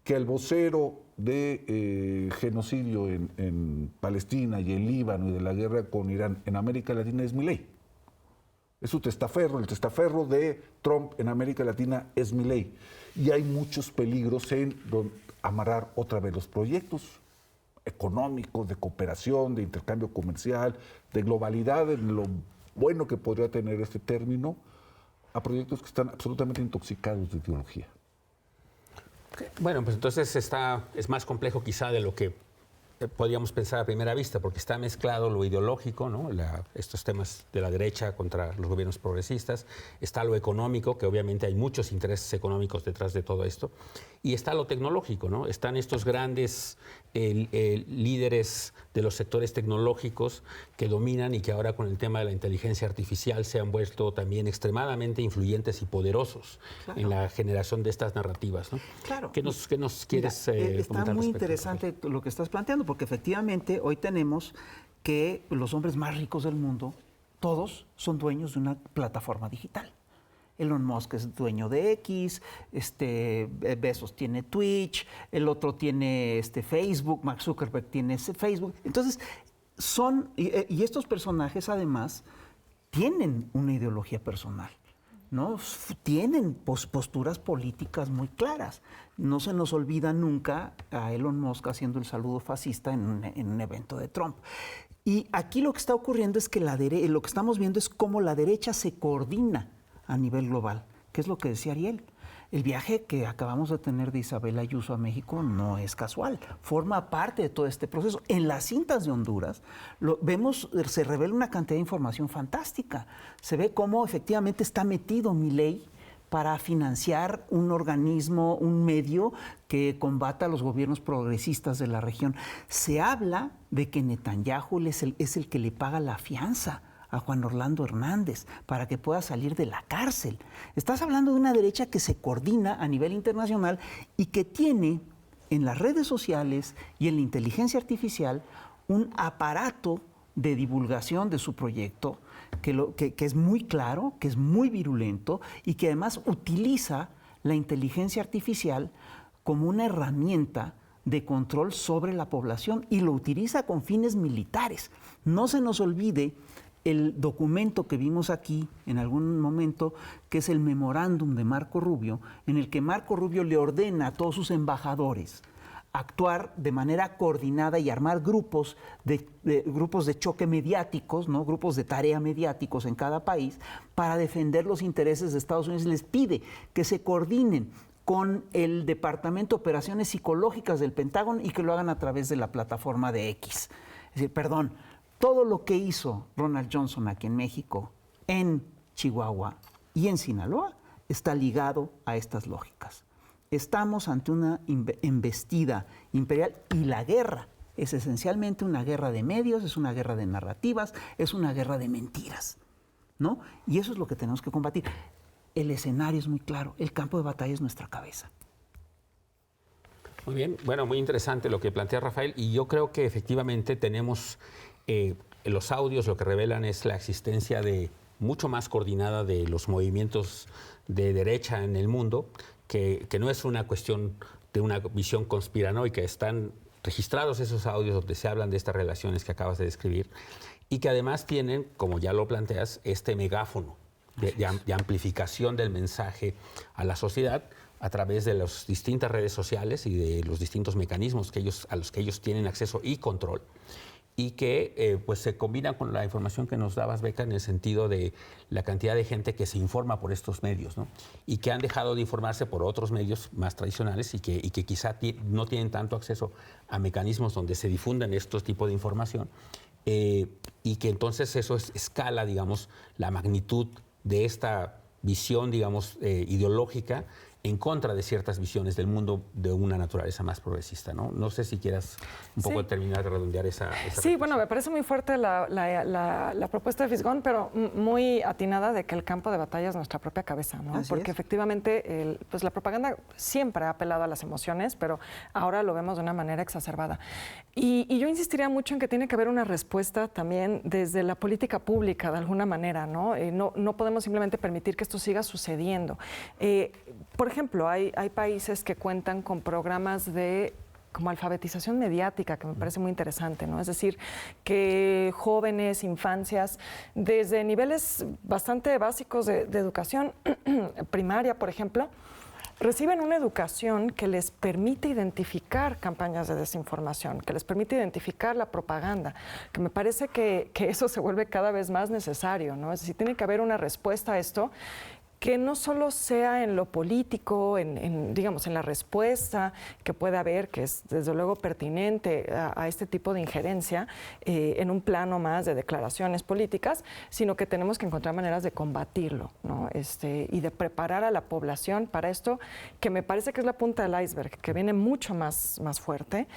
Que el vocero de genocidio en Palestina y en Líbano y de la guerra con Irán en América Latina es Milei. Es su testaferro, el testaferro de Trump en América Latina es Milei. Y hay muchos peligros en amarrar otra vez los proyectos económicos, de cooperación, de intercambio comercial, de globalidad, de lo bueno que podría tener este término, a proyectos que están absolutamente intoxicados de ideología. Bueno, pues entonces es más complejo quizá de lo que podríamos pensar a primera vista, porque está mezclado lo ideológico, ¿no? Estos temas de la derecha contra los gobiernos progresistas, está lo económico, que obviamente hay muchos intereses económicos detrás de todo esto, y está lo tecnológico, ¿no? Están estos grandes líderes de los sectores tecnológicos que dominan y que ahora con el tema de la inteligencia artificial se han vuelto también extremadamente influyentes y poderosos en la generación de estas narrativas, ¿no? Claro. ¿Qué nos quieres comentar? Está muy interesante lo que estás planteando, porque efectivamente hoy tenemos que los hombres más ricos del mundo, todos son dueños de una plataforma digital. Elon Musk es dueño de X, Bezos tiene Twitch, el otro tiene Facebook, Mark Zuckerberg tiene Facebook. Entonces, y estos personajes además tienen una ideología personal, ¿no? Tienen posturas políticas muy claras. No se nos olvida nunca a Elon Musk haciendo el saludo fascista en un evento de Trump. Y aquí lo que está ocurriendo es que lo que estamos viendo es cómo la derecha se coordina a nivel global, que es lo que decía Ariel. El viaje que acabamos de tener de Isabel Ayuso a México no es casual, forma parte de todo este proceso. En las cintas de Honduras se revela una cantidad de información fantástica. Se ve cómo efectivamente está metido Milei para financiar un organismo, un medio que combata a los gobiernos progresistas de la región. Se habla de que Netanyahu es el que le paga la fianza a Juan Orlando Hernández para que pueda salir de la cárcel. Estás hablando de una derecha que se coordina a nivel internacional y que tiene en las redes sociales y en la inteligencia artificial un aparato de divulgación de su proyecto que es muy claro, que es muy virulento y que además utiliza la inteligencia artificial como una herramienta de control sobre la población y lo utiliza con fines militares. No se nos olvide el documento que vimos aquí en algún momento, que es el memorándum de Marco Rubio, en el que Marco Rubio le ordena a todos sus embajadores actuar de manera coordinada y armar grupos de choque mediáticos, ¿no? Grupos de tarea mediáticos en cada país para defender los intereses de Estados Unidos. Les pide que se coordinen con el Departamento de Operaciones Psicológicas del Pentágono y que lo hagan a través de la plataforma de X. Es decir, todo lo que hizo Ronald Johnson aquí en México, en Chihuahua y en Sinaloa, está ligado a estas lógicas. Estamos ante una embestida imperial y la guerra es esencialmente una guerra de medios, es una guerra de narrativas, es una guerra de mentiras, ¿no? Y eso es lo que tenemos que combatir. El escenario es muy claro, el campo de batalla es nuestra cabeza. Muy bien, bueno, muy interesante lo que plantea Rafael, y yo creo que efectivamente tenemos los audios, lo que revelan es la existencia de mucho más coordinada de los movimientos de derecha en el mundo, que no es una cuestión de una visión conspiranoica, están registrados esos audios donde se hablan de estas relaciones que acabas de describir y que además tienen, como ya lo planteas, este megáfono de amplificación del mensaje a la sociedad, a través de las distintas redes sociales y de los distintos mecanismos a los que ellos tienen acceso y control, y que pues se combina con la información que nos dabas, Beca, en el sentido de la cantidad de gente que se informa por estos medios, ¿no? Y que han dejado de informarse por otros medios más tradicionales y que quizá no tienen tanto acceso a mecanismos donde se difundan estos tipos de información, y que entonces eso escala, digamos, la magnitud de esta visión, digamos, ideológica en contra de ciertas visiones del mundo de una naturaleza más progresista, ¿no? No sé si quieras un poco terminar de redondear esa Sí, reflexión. bueno, me parece muy fuerte la propuesta de Fisgón, pero muy atinada de que el campo de batalla es nuestra propia cabeza, ¿no? Así Porque es. efectivamente pues la propaganda siempre ha apelado a las emociones, pero ahora lo vemos de una manera exacerbada. Y yo insistiría mucho en que tiene que haber una respuesta también desde la política pública, de alguna manera, ¿no? No podemos simplemente permitir que esto siga sucediendo. Por ejemplo, hay países que cuentan con programas de como alfabetización mediática, que me parece muy interesante, ¿no? Es decir, que jóvenes, infancias, desde niveles bastante básicos de educación primaria, por ejemplo, reciben una educación que les permite identificar campañas de desinformación, que les permite identificar la propaganda, que me parece que eso se vuelve cada vez más necesario, ¿no? Es decir, tiene que haber una respuesta a esto que no solo sea en lo político, digamos, en la respuesta que pueda haber, que es desde luego pertinente a este tipo de injerencia, en un plano más de declaraciones políticas, sino que tenemos que encontrar maneras de combatirlo, ¿no? Y de preparar a la población para esto, que me parece que es la punta del iceberg, que viene mucho más fuerte.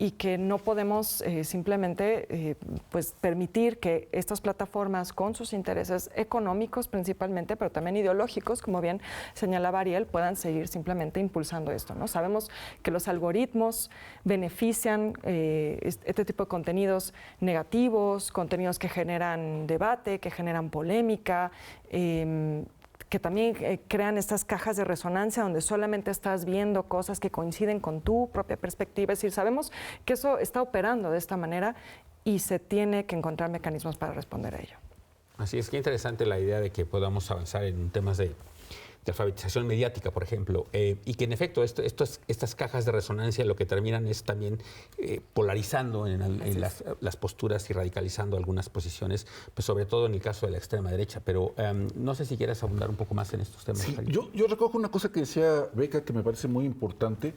Y que no podemos simplemente pues permitir que estas plataformas, con sus intereses económicos principalmente, pero también ideológicos, como bien señalaba Ariel, puedan seguir simplemente impulsando esto, ¿no? Sabemos que los algoritmos benefician este tipo de contenidos negativos, contenidos que generan debate, que generan polémica, que también crean estas cajas de resonancia donde solamente estás viendo cosas que coinciden con tu propia perspectiva. Es decir, sabemos que eso está operando de esta manera y se tiene que encontrar mecanismos para responder a ello. Así es, que interesante la idea de que podamos avanzar en temas de alfabetización mediática, por ejemplo, y que en efecto estas cajas de resonancia lo que terminan es también polarizando en las posturas y radicalizando algunas posiciones, pues sobre todo en el caso de la extrema derecha. Pero no sé si quieres abundar un poco más en estos temas. Sí, yo recojo una cosa que decía Beca que me parece muy importante.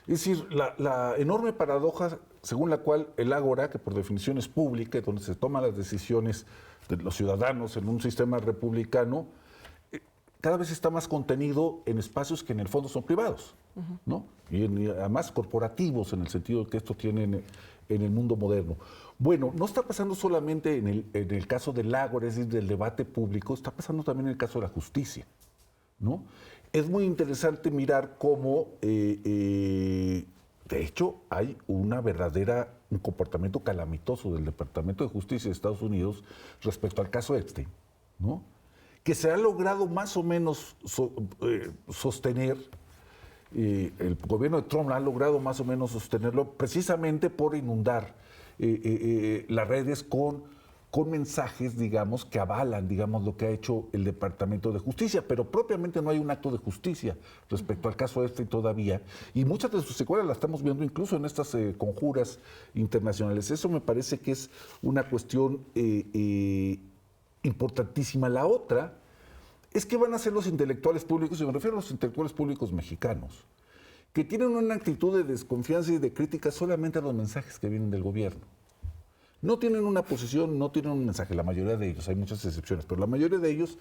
Es decir, la enorme paradoja según la cual el ágora, que por definición es pública, donde se toman las decisiones de los ciudadanos en un sistema republicano, cada vez está más contenido en espacios que en el fondo son privados, ¿no? Y además corporativos, en el sentido que esto tiene en el mundo moderno. Bueno, no está pasando solamente en el caso del ágora, es decir, del debate público, está pasando también en el caso de la justicia, ¿no? Es muy interesante mirar cómo, de hecho, hay un comportamiento calamitoso del Departamento de Justicia de Estados Unidos respecto al caso Epstein, ¿no? Que se ha logrado más o menos sostener, el gobierno de Trump ha logrado más o menos sostenerlo precisamente por inundar las redes con mensajes, digamos, que avalan, digamos, lo que ha hecho el Departamento de Justicia, pero propiamente no hay un acto de justicia respecto al caso este todavía, y muchas de sus secuelas las estamos viendo incluso en estas conjuras internacionales. Eso me parece que es una cuestión importantísima. La otra es que van a ser los intelectuales públicos, y me refiero a los intelectuales públicos mexicanos, que tienen una actitud de desconfianza y de crítica solamente a los mensajes que vienen del gobierno. No tienen una posición, no tienen un mensaje, la mayoría de ellos, hay muchas excepciones, pero la mayoría de ellos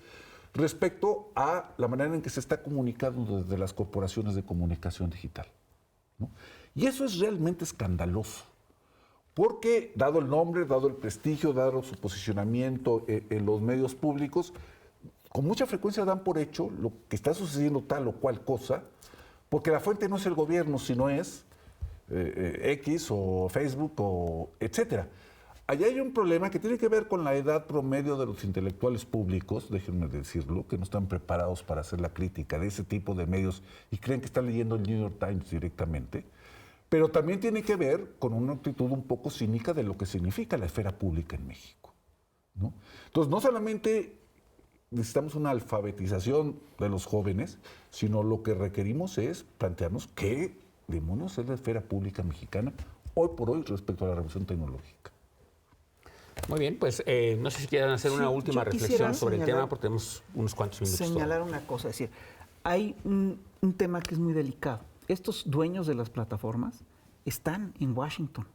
respecto a la manera en que se está comunicando desde las corporaciones de comunicación digital, ¿no? Y eso es realmente escandaloso, porque dado el nombre, dado el prestigio, dado su posicionamiento en los medios públicos, con mucha frecuencia dan por hecho lo que está sucediendo tal o cual cosa, porque la fuente no es el gobierno, sino es X o Facebook o etcétera. Allá hay un problema que tiene que ver con la edad promedio de los intelectuales públicos, déjenme decirlo, que no están preparados para hacer la crítica de ese tipo de medios y creen que están leyendo el New York Times directamente, pero también tiene que ver con una actitud un poco cínica de lo que significa la esfera pública en México, ¿no? Entonces, no solamente necesitamos una alfabetización de los jóvenes, sino lo que requerimos es plantearnos qué demonios es la esfera pública mexicana hoy por hoy respecto a la revolución tecnológica. Muy bien, pues no sé si quieran hacer una última reflexión sobre el tema, porque tenemos unos cuantos minutos. Señalar una cosa, es decir, hay un tema que es muy delicado. Estos dueños de las plataformas están en Washington.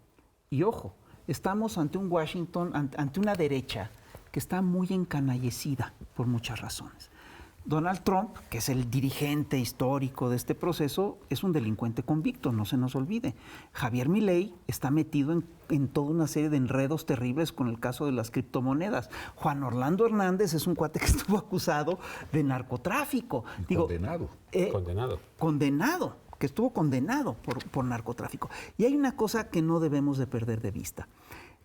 Y ojo, estamos ante un Washington, ante una derecha que está muy encanallecida por muchas razones. Donald Trump, que es el dirigente histórico de este proceso, es un delincuente convicto, no se nos olvide. Javier Milei está metido en toda una serie de enredos terribles con el caso de las criptomonedas. Juan Orlando Hernández es un cuate que estuvo acusado de narcotráfico. Condenado, que estuvo condenado por narcotráfico. Y hay una cosa que no debemos de perder de vista.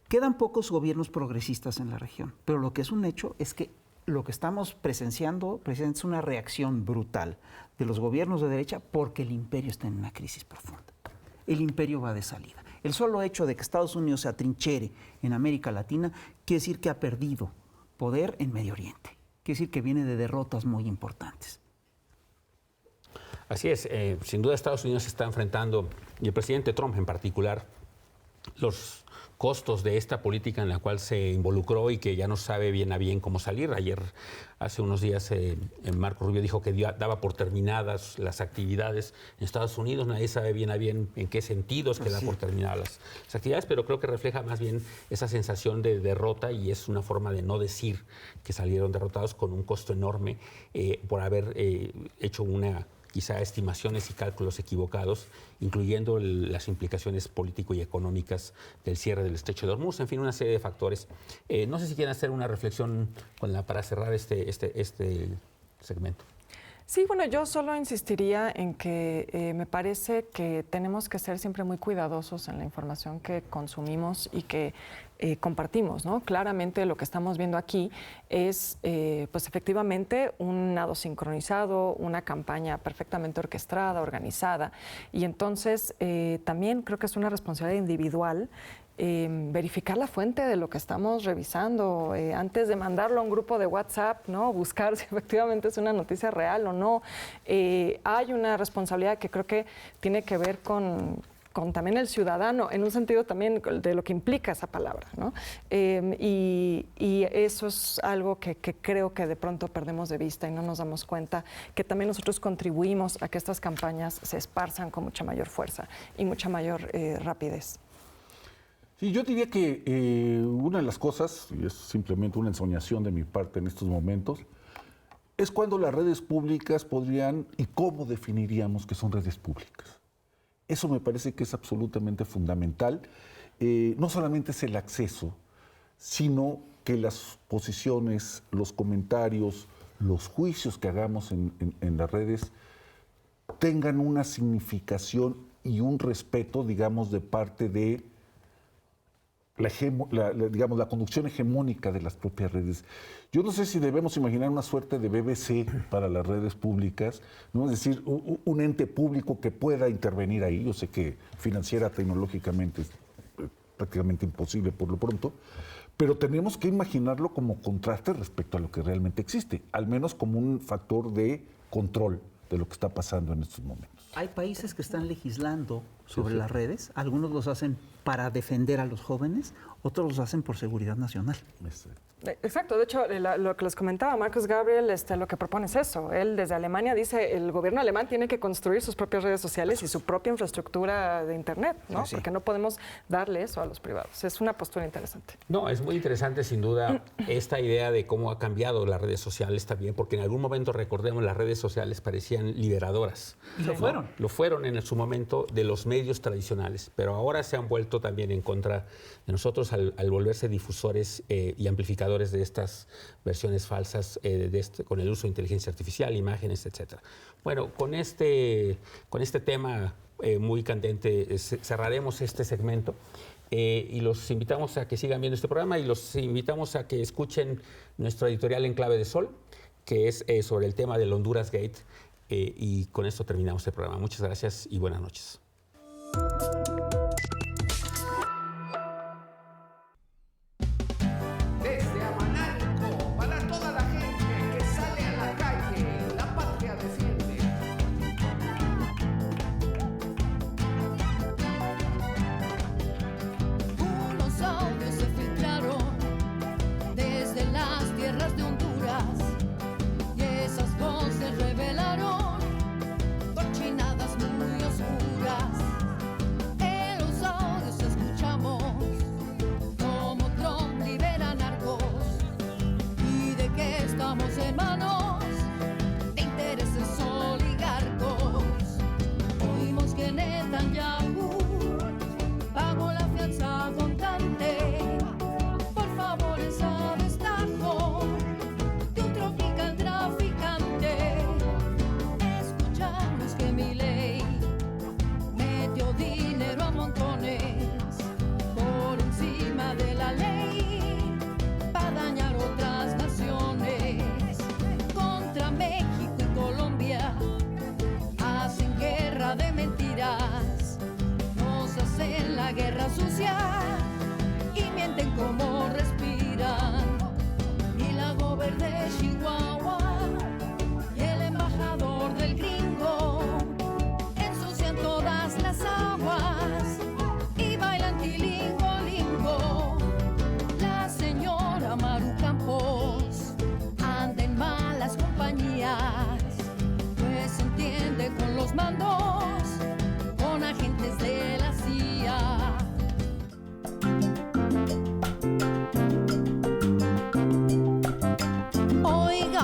Quedan pocos gobiernos progresistas en la región, pero lo que es un hecho es que lo que estamos presenciando es una reacción brutal de los gobiernos de derecha porque el imperio está en una crisis profunda. El imperio va de salida. El solo hecho de que Estados Unidos se atrinchere en América Latina quiere decir que ha perdido poder en Medio Oriente. Quiere decir que viene de derrotas muy importantes. Así es. Sin duda Estados Unidos se está enfrentando, y el presidente Trump en particular, los costos de esta política en la cual se involucró y que ya no sabe bien a bien cómo salir. Ayer, hace unos días, Marco Rubio dijo que daba por terminadas las actividades en Estados Unidos. Nadie sabe bien a bien en qué sentidos que da por terminadas las actividades, pero creo que refleja más bien esa sensación de derrota y es una forma de no decir que salieron derrotados con un costo enorme por haber hecho quizá estimaciones y cálculos equivocados, incluyendo las implicaciones político y económicas del cierre del Estrecho de Hormuz, en fin, una serie de factores. No sé si quieren hacer una reflexión para cerrar este segmento. Sí, bueno, yo solo insistiría en que me parece que tenemos que ser siempre muy cuidadosos en la información que consumimos y que compartimos, ¿no? Claramente lo que estamos viendo aquí es, pues efectivamente, un nado sincronizado, una campaña perfectamente orquestada, organizada, y entonces también creo que es una responsabilidad individual verificar la fuente de lo que estamos revisando antes de mandarlo a un grupo de WhatsApp, ¿no? Buscar si efectivamente es una noticia real o no. Hay una responsabilidad que creo que tiene que ver con también el ciudadano, en un sentido también de lo que implica esa palabra, ¿no? Y eso es algo que creo que de pronto perdemos de vista y no nos damos cuenta que también nosotros contribuimos a que estas campañas se esparzan con mucha mayor fuerza y mucha mayor rapidez. Sí, yo diría que una de las cosas, y es simplemente una ensoñación de mi parte en estos momentos, es cuando las redes públicas podrían, y cómo definiríamos que son redes públicas. Eso me parece que es absolutamente fundamental. No solamente es el acceso, sino que las posiciones, los comentarios, los juicios que hagamos en las redes tengan una significación y un respeto, digamos, de parte de la conducción hegemónica de las propias redes. Yo no sé si debemos imaginar una suerte de BBC para las redes públicas, ¿no? Es decir, un ente público que pueda intervenir ahí. Yo sé que financiera tecnológicamente es prácticamente imposible por lo pronto, pero tenemos que imaginarlo como contraste respecto a lo que realmente existe, al menos como un factor de control de lo que está pasando en estos momentos. Hay países que están legislando sobre las redes, algunos los hacen para defender a los jóvenes, otros los hacen por seguridad nacional. Exacto, de hecho, lo que les comentaba Marcus Gabriel, lo que propone es eso. Él desde Alemania dice, el gobierno alemán tiene que construir sus propias redes sociales y su propia infraestructura de Internet, ¿no? Sí. Porque no podemos darle eso a los privados. Es una postura interesante. No, es muy interesante, sin duda, esta idea de cómo ha cambiado las redes sociales también, porque en algún momento, recordemos, las redes sociales parecían liberadoras. Y lo fueron. Lo fueron en su momento de los medios tradicionales, pero ahora se han vuelto también en contra de nosotros al volverse difusores y amplificadores de estas versiones falsas con el uso de inteligencia artificial, imágenes, etc. Bueno, con este tema muy candente cerraremos este segmento y los invitamos a que sigan viendo este programa y los invitamos a que escuchen nuestro editorial en Clave de Sol, que es sobre el tema del Honduras Gate, y con esto terminamos el programa. Muchas gracias y buenas noches. Desde Amanalco, para toda la gente que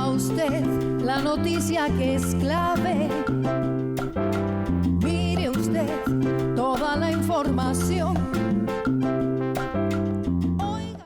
usted la noticia que es clave. Mire usted toda la información